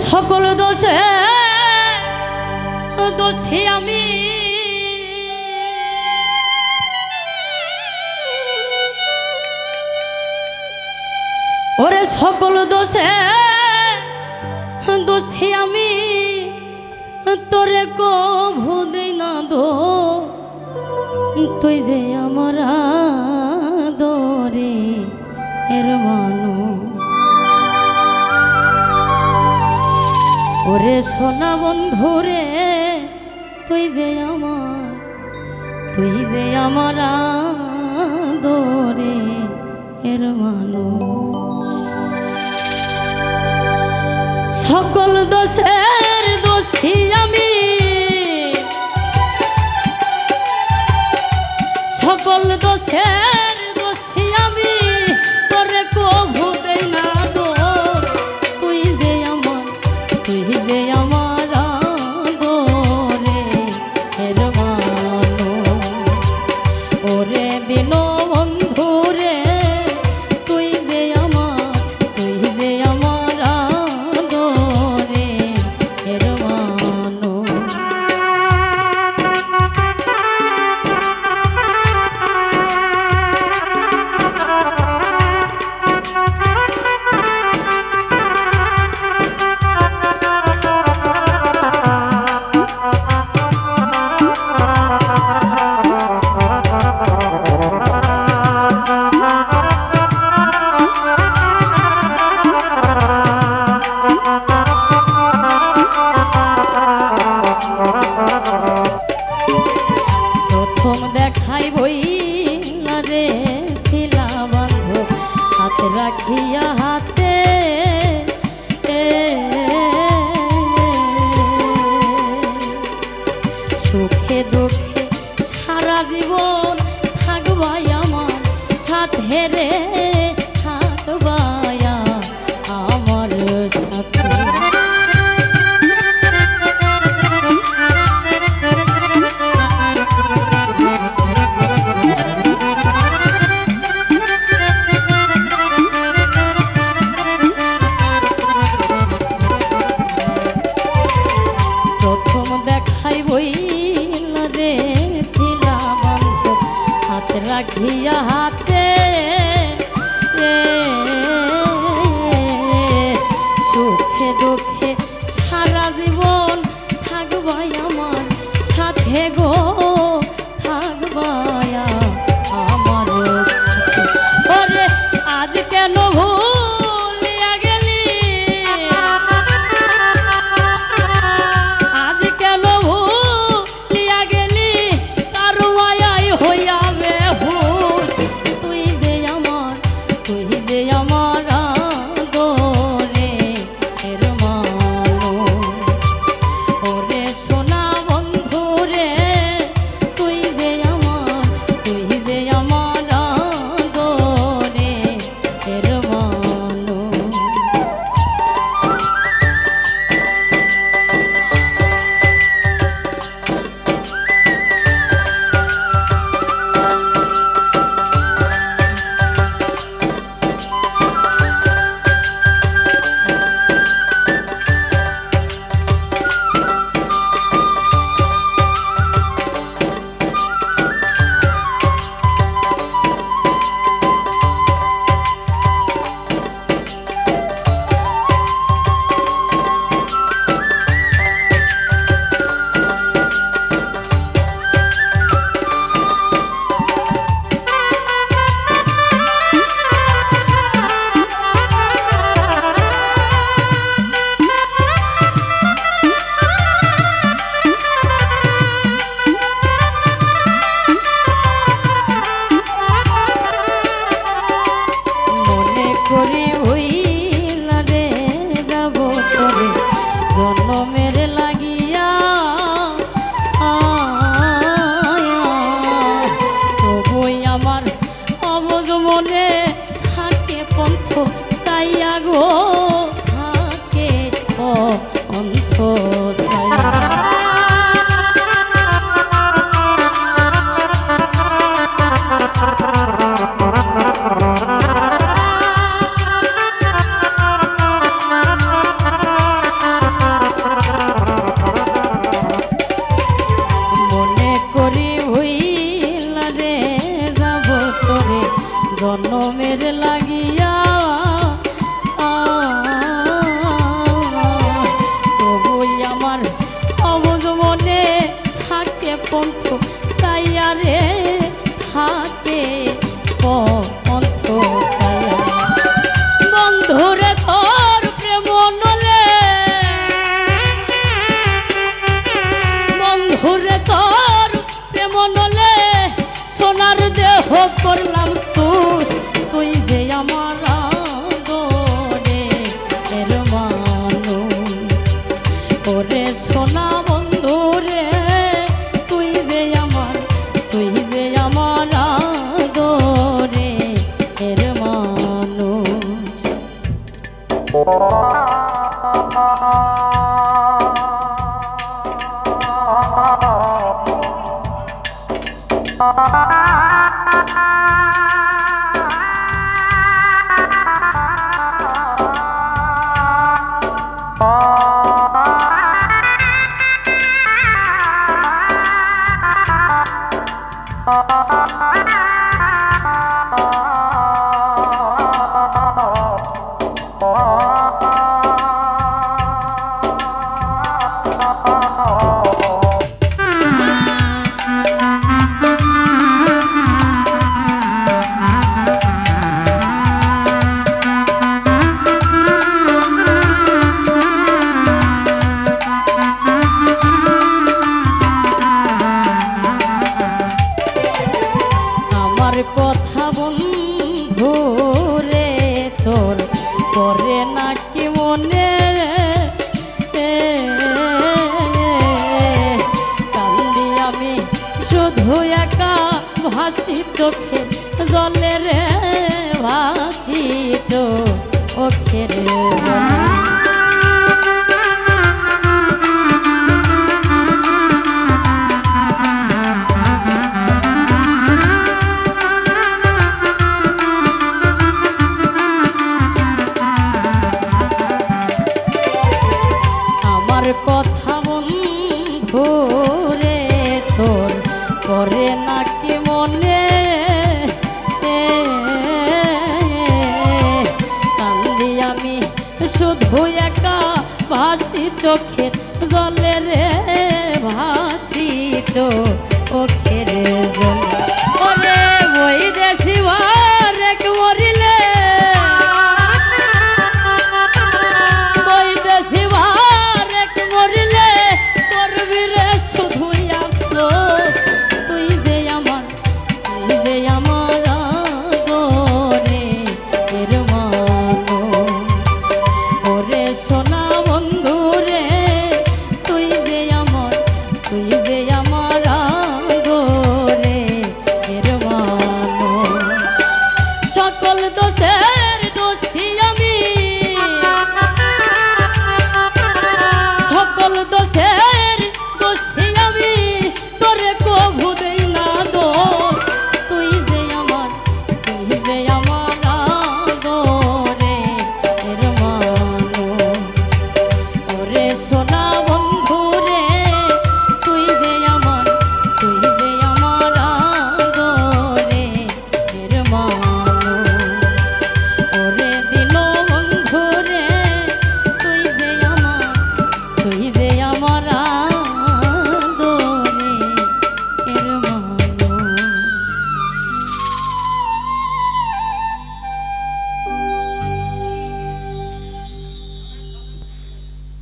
সকল দোষে দোষী আমি, ওরে সকল দোষে দোষী আমি, তোরে কভু দেই না দোষ, তুই যে আমার আদরে এর মানু। ওরে সোনা বন্ধুরে তুই যে আমার আদরে এর মানু। সকল দোষের দোষী আমি, সকল দোষের দোষী আমি, তোরে কভু দেই না দোষ, তুই যে আমার আদরে এর মানু। ওরে বিনো বন্ধুরে তুই যে আমার আদরে এর মানু। প্রথম দেখাই বইলা রে ছিলা বান্ধব, হাত রাখিয়া হাতে, সুখে দুঃখে সারা জীবন থাকবাই আমার সাথে রে, থাকবাই আমার সাথে। প্রথম দেখাই বইলা রে ছিলা বান্ধব, হাত রাখিয়া হাতে, সুখে দুঃখে সারা জীবন থাকবাই আমার সাথে গো, থাকবাই আমার সাথে। ওরে আজ কেন ভুলিয়া গেলি, আজ কেন ভুলিয়া গেলি, তার মায়াই হইয়া বেহুশ, তুই যে আমার আদরে এর মানু। ওরে সোনা বন্ধুরে তুই যে আমার আদরে এর মানু। জনমের লাগিয়া তবুই আমার অবুঝ মনে থাকে পন্থ তাইয়া রে থাকে পন্থ তাইয়া বন্ধুরে তোর প্রেম নলে বন্ধুরে তোর প্রেম নলে সোনার দেহ করলাম তুই যে আমার গরে এর মানু ওরে সোনা বন্ধু রে তুই যে আমার গরে এর মানুষ কথা বন্ধু রে তোর করে নাকি মনে কান্দি আমি শুধু একা ভাসি চোখে জলে রে ভাসি চোখের জলে কথা বন্ধু রে তোর করে নাকি মনে কান্দি আমি শুধু একা ভাসি চোখের জলে রে ভাসি চোখের জলে ওরে ওই দেশি এক মরিলে ওই দেশি মরিলে করবি রে শুধু আফসোস তুই যে আমার গরে এর মানু ওরে সোনা বন্ধু রে তুই যে আমার গরে এর মানু সকল দোষে